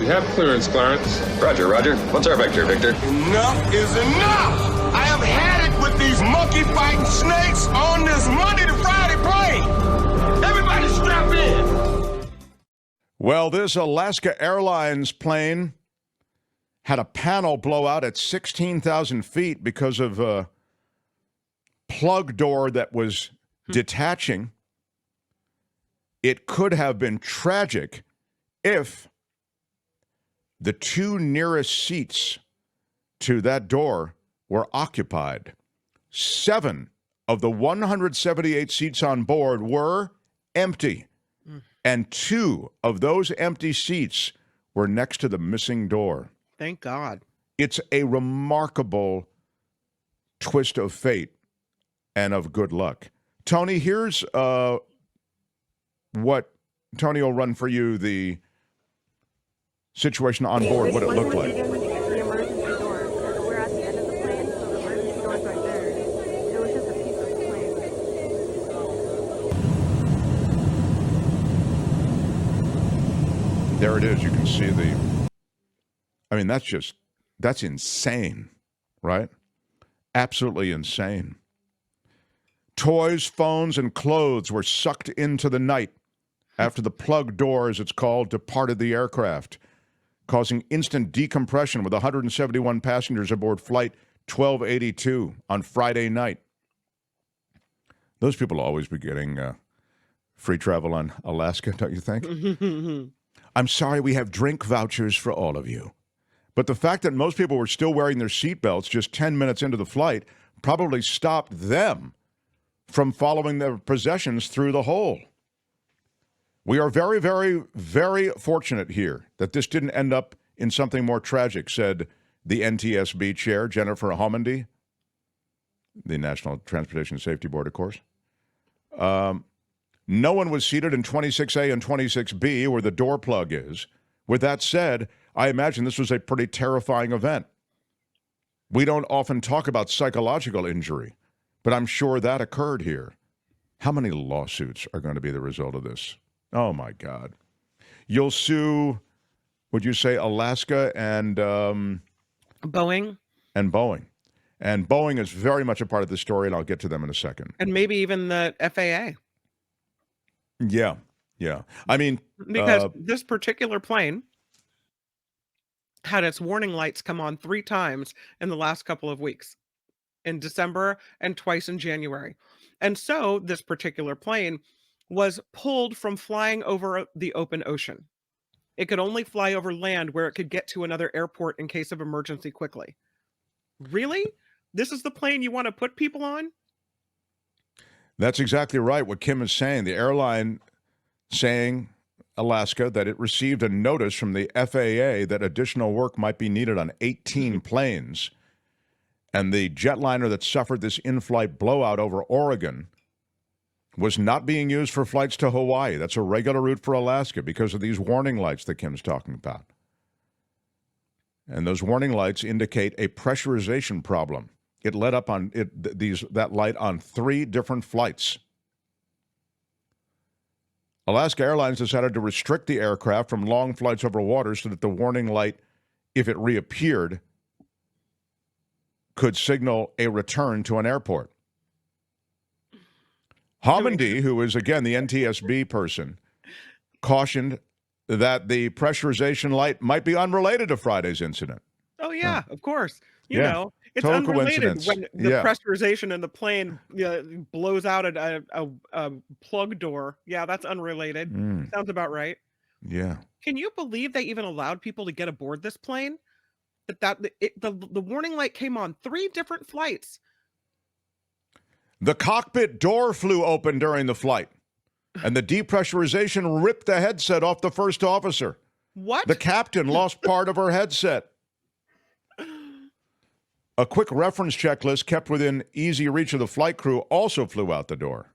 We have clearance, Clarence. Roger, Roger. What's our vector, Victor? Enough is enough! I have had it with these monkey-fighting snakes on this Monday to Friday plane! Everybody strap in! Well, this Alaska Airlines plane had a panel blow out at 16,000 feet because of a plug door that was detaching. It could have been tragic if the two nearest seats to that door were occupied. 7 of the 178 seats on board were empty, and 2 of those empty seats were next to the missing door. Thank God. It's a remarkable twist of fate and of good luck. Tony, here's what Tony will run for you the situation on board, what it looked like. The emergency door. We're at the end of the plane, so the emergency door's right there. It was just a piece of the plane. There it is. You can see I mean, that's insane, right? Absolutely insane. Toys, phones, and clothes were sucked into the night after the plug door, as it's called, departed the aircraft, causing instant decompression with 171 passengers aboard Flight 1282 on Friday night. Those people will always be getting free travel on Alaska, don't you think? I'm sorry, we have drink vouchers for all of you. But the fact that most people were still wearing their seatbelts just 10 minutes into the flight probably stopped them from following their possessions through the hole. We are very, very, very fortunate here that this didn't end up in something more tragic, said the NTSB chair, Jennifer Homendy, the National Transportation Safety Board, of course. No one was seated in 26A and 26B, where the door plug is. With that said, I imagine this was a pretty terrifying event. We don't often talk about psychological injury, but I'm sure that occurred here. How many lawsuits are going to be the result of this? Oh, my God. You'll sue, would you say, Alaska and Boeing? And Boeing. And Boeing is very much a part of the story, and I'll get to them in a second. And maybe even the FAA. Yeah. I mean... Because this particular plane had its warning lights come on 3 times in the last couple of weeks, in December and twice in January. And so this particular plane was pulled from flying over the open ocean. It could only fly over land where it could get to another airport in case of emergency quickly. Really? This is the plane you want to put people on? That's exactly right, what Kim is saying. The airline saying, Alaska, that it received a notice from the FAA that additional work might be needed on 18 planes. And the jetliner that suffered this in-flight blowout over Oregon was not being used for flights to Hawaii. That's a regular route for Alaska because of these warning lights that Kim's talking about. And those warning lights indicate a pressurization problem. It let up on that light on 3 different flights. Alaska Airlines decided to restrict the aircraft from long flights over water so that the warning light, if it reappeared, could signal a return to an airport. Homendy, who is, again, the NTSB person, cautioned that the pressurization light might be unrelated to Friday's incident. Oh, yeah, of course. You Yeah. know, it's Total unrelated coincidence. when the Yeah. pressurization in the plane blows out a plug door. Yeah, that's unrelated. Sounds about right. Yeah. Can you believe they even allowed people to get aboard this plane? The warning light came on 3 different flights. The cockpit door flew open during the flight, and the depressurization ripped the headset off the first officer. What? The captain lost part of her headset. A quick reference checklist kept within easy reach of the flight crew also flew out the door.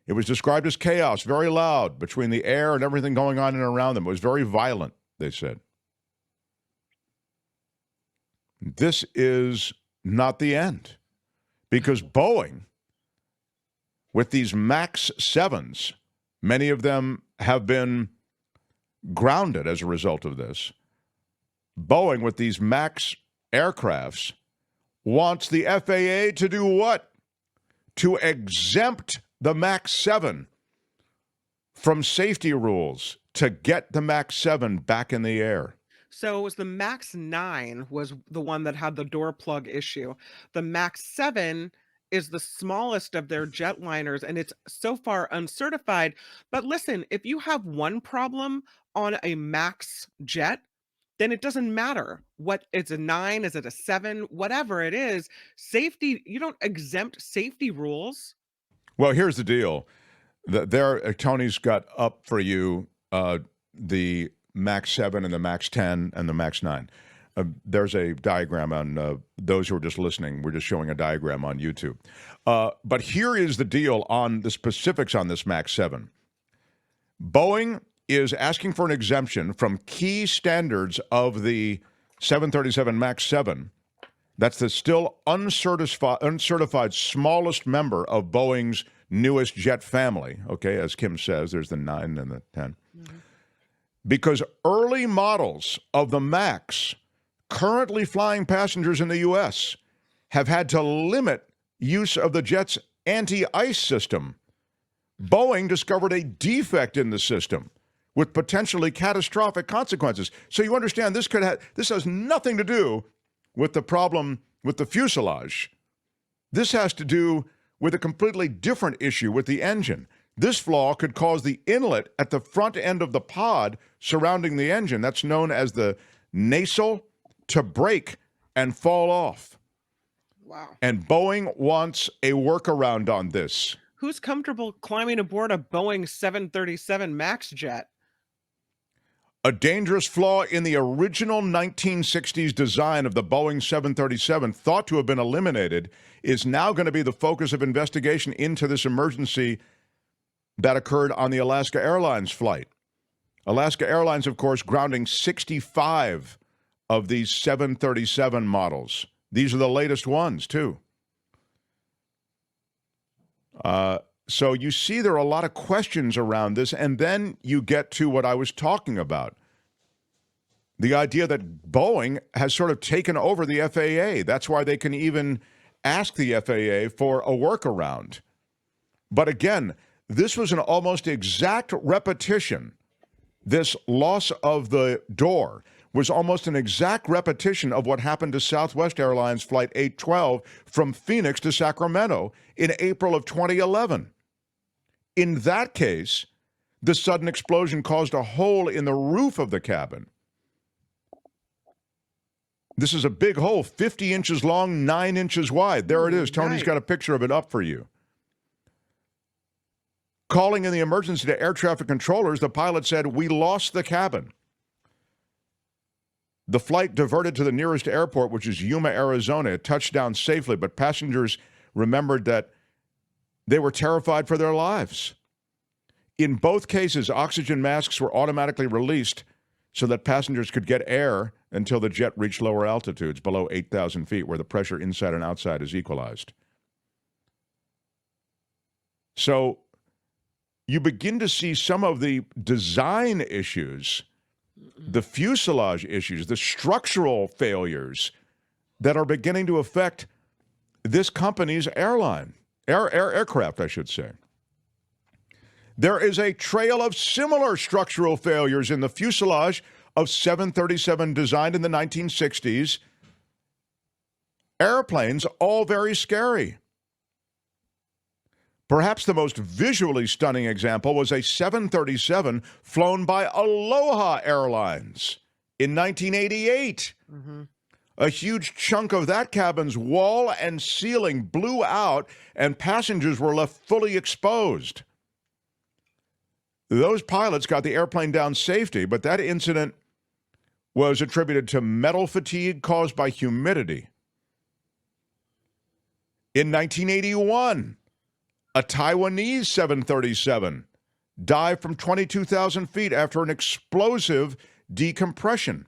It was described as chaos, very loud, between the air and everything going on and around them. It was very violent, they said. This is not the end, because Boeing, with these MAX 7s, many of them have been grounded as a result of this. Boeing, with these MAX aircrafts, wants the FAA to do what? To exempt the MAX 7 from safety rules to get the MAX 7 back in the air. So it was the Max 9 was the one that had the door plug issue. The Max 7 is the smallest of their jetliners, and it's so far uncertified. But listen, if you have one problem on a Max jet, then it doesn't matter what it's a 9, is it a 7, whatever it is. Safety, you don't exempt safety rules. Well, here's the deal. Tony's got up for you the Max 7 and the Max 10 and the Max 9. There's a diagram on those who are just listening. We're just showing a diagram on YouTube. But here is the deal on the specifics on this Max 7. Boeing is asking for an exemption from key standards of the 737 MAX 7. That's the still uncertified smallest member of Boeing's newest jet family. Okay, as Kim says, there's the 9 and the 10. Mm-hmm. Because early models of the MAX currently flying passengers in the U.S. have had to limit use of the jet's anti-ice system. Boeing discovered a defect in the system with potentially catastrophic consequences. So you understand this has nothing to do with the problem with the fuselage. This has to do with a completely different issue with the engine. This flaw could cause the inlet at the front end of the pod surrounding the engine, that's known as the nacelle, to break and fall off. Wow. And Boeing wants a workaround on this. Who's comfortable climbing aboard a Boeing 737 MAX jet? A dangerous flaw in the original 1960s design of the Boeing 737, thought to have been eliminated, is now going to be the focus of investigation into this emergency that occurred on the Alaska Airlines flight. Alaska Airlines, of course, grounding 65 of these 737 models. These are the latest ones, too. So you see there are a lot of questions around this, and then you get to what I was talking about. The idea that Boeing has sort of taken over the FAA. That's why they can even ask the FAA for a workaround. But again, this was an almost exact repetition. This loss of the door was almost an exact repetition of what happened to Southwest Airlines Flight 812 from Phoenix to Sacramento in April of 2011. In that case, the sudden explosion caused a hole in the roof of the cabin. This is a big hole, 50 inches long, 9 inches wide. There it is. Tony's got a picture of it up for you. Calling in the emergency to air traffic controllers, the pilot said, "We lost the cabin." The flight diverted to the nearest airport, which is Yuma, Arizona. It touched down safely, but passengers remembered that they were terrified for their lives. In both cases, oxygen masks were automatically released so that passengers could get air until the jet reached lower altitudes, below 8,000 feet, where the pressure inside and outside is equalized. So you begin to see some of the design issues, the fuselage issues, the structural failures that are beginning to affect this company's aircraft, I should say. There is a trail of similar structural failures in the fuselage of 737 designed in the 1960s. Airplanes, all very scary. Perhaps the most visually stunning example was a 737 flown by Aloha Airlines in 1988. Mm-hmm. A huge chunk of that cabin's wall and ceiling blew out, and passengers were left fully exposed. Those pilots got the airplane down safely, but that incident was attributed to metal fatigue caused by humidity. In 1981, a Taiwanese 737 dived from 22,000 feet after an explosive decompression.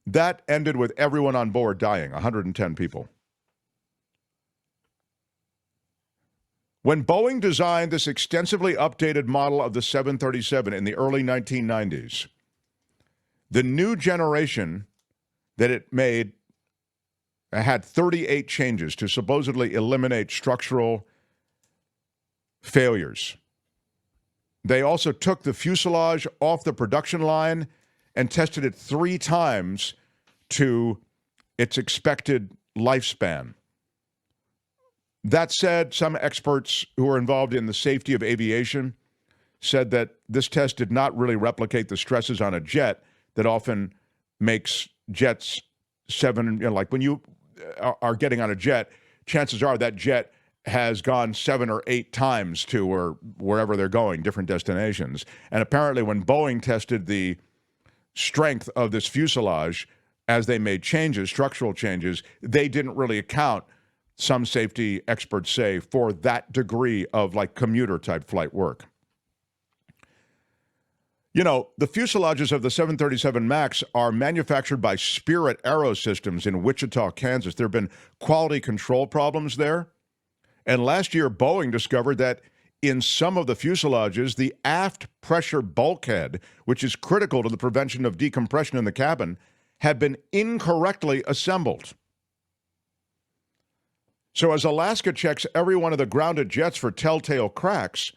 That ended with everyone on board dying, 110 people. When Boeing designed this extensively updated model of the 737 in the early 1990s, The new generation that it made had 38 changes to supposedly eliminate structural failures. They also took the fuselage off the production line and tested it 3 times to its expected lifespan. That said, some experts who are involved in the safety of aviation said that this test did not really replicate the stresses on a jet that often makes jets like when you are getting on a jet, chances are that jet has gone 7 or 8 times to or wherever they're going, different destinations. And apparently when Boeing tested the strength of this fuselage as they made changes, structural changes, they didn't really account, some safety experts say, for that degree of like commuter type flight work. You know, the fuselages of the 737 MAX are manufactured by Spirit Aerosystems in Wichita, Kansas. There have been quality control problems there. And last year, Boeing discovered that in some of the fuselages, the aft pressure bulkhead, which is critical to the prevention of decompression in the cabin, had been incorrectly assembled. So as Alaska checks every one of the grounded jets for telltale cracks,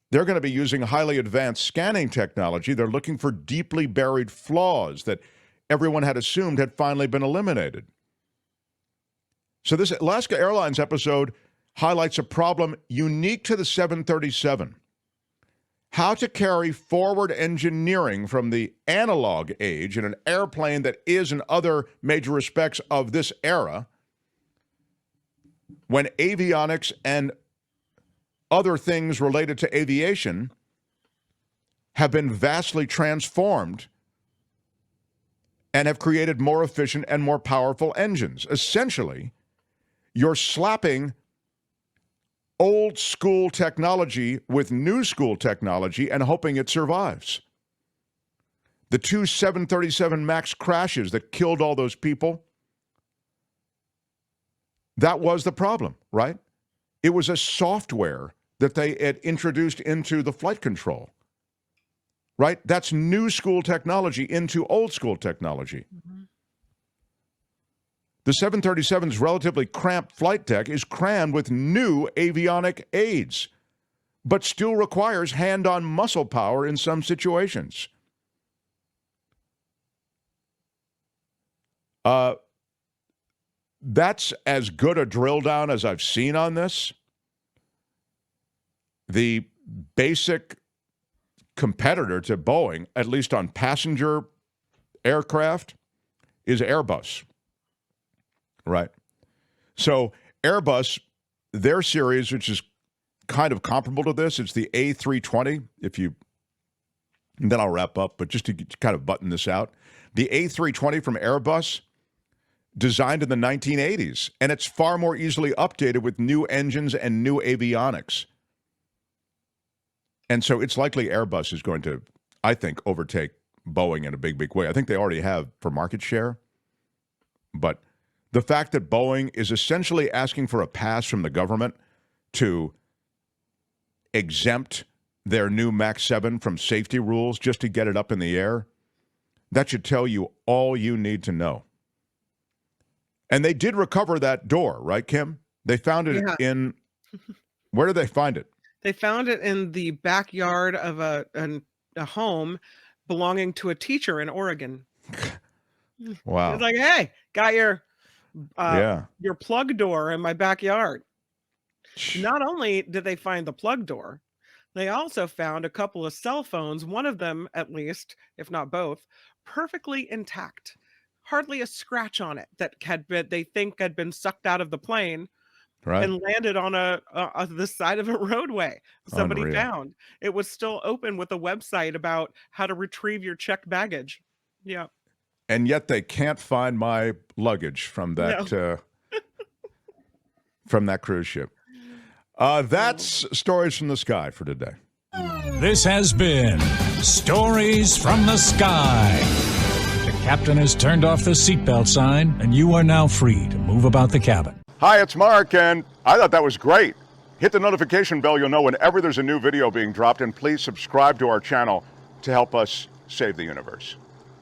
they're going to be using highly advanced scanning technology. They're looking for deeply buried flaws that everyone had assumed had finally been eliminated. So this Alaska Airlines episode highlights a problem unique to the 737. How to carry forward engineering from the analog age in an airplane that is, in other major respects of this era, when avionics and other things related to aviation have been vastly transformed and have created more efficient and more powerful engines. Essentially, you're slapping old school technology with new school technology and hoping it survives. The 2 737 MAX crashes that killed all those people, that was the problem, right? It was a software that they had introduced into the flight control, right? That's new school technology into old school technology. Mm-hmm. The 737's relatively cramped flight deck is crammed with new avionic aids, but still requires hand-on muscle power in some situations. That's as good a drill down as I've seen on this. The basic competitor to Boeing, at least on passenger aircraft, is Airbus. Right. So Airbus, their series, which is kind of comparable to this, it's the A320. And then I'll wrap up, but just to kind of button this out, the A320 from Airbus, designed in the 1980s, and it's far more easily updated with new engines and new avionics. And so it's likely Airbus is going to, I think, overtake Boeing in a big, big way. I think they already have for market share. But the fact that Boeing is essentially asking for a pass from the government to exempt their new MAX 7 from safety rules just to get it up in the air, that should tell you all you need to know. And they did recover that door, right, Kim? They found it in, where did they find it? They found it in the backyard of a home belonging to a teacher in Oregon. Wow. It's like, hey, got your plug door in my backyard. Not only did they find the plug door, they also found a couple of cell phones, one of them at least, if not both, perfectly intact. Hardly a scratch on it that they think had been sucked out of the plane. Right. And landed on the side of a roadway. Somebody Unreal. Found it was still open with a website about how to retrieve your checked baggage. Yeah. And yet they can't find my luggage from that from that cruise ship. That's Stories from the Sky for today. This has been Stories from the Sky. The captain has turned off the seatbelt sign, and you are now free to move about the cabin. Hi, it's Mark, and I thought that was great. Hit the notification bell. You'll know whenever there's a new video being dropped, and please subscribe to our channel to help us save the universe.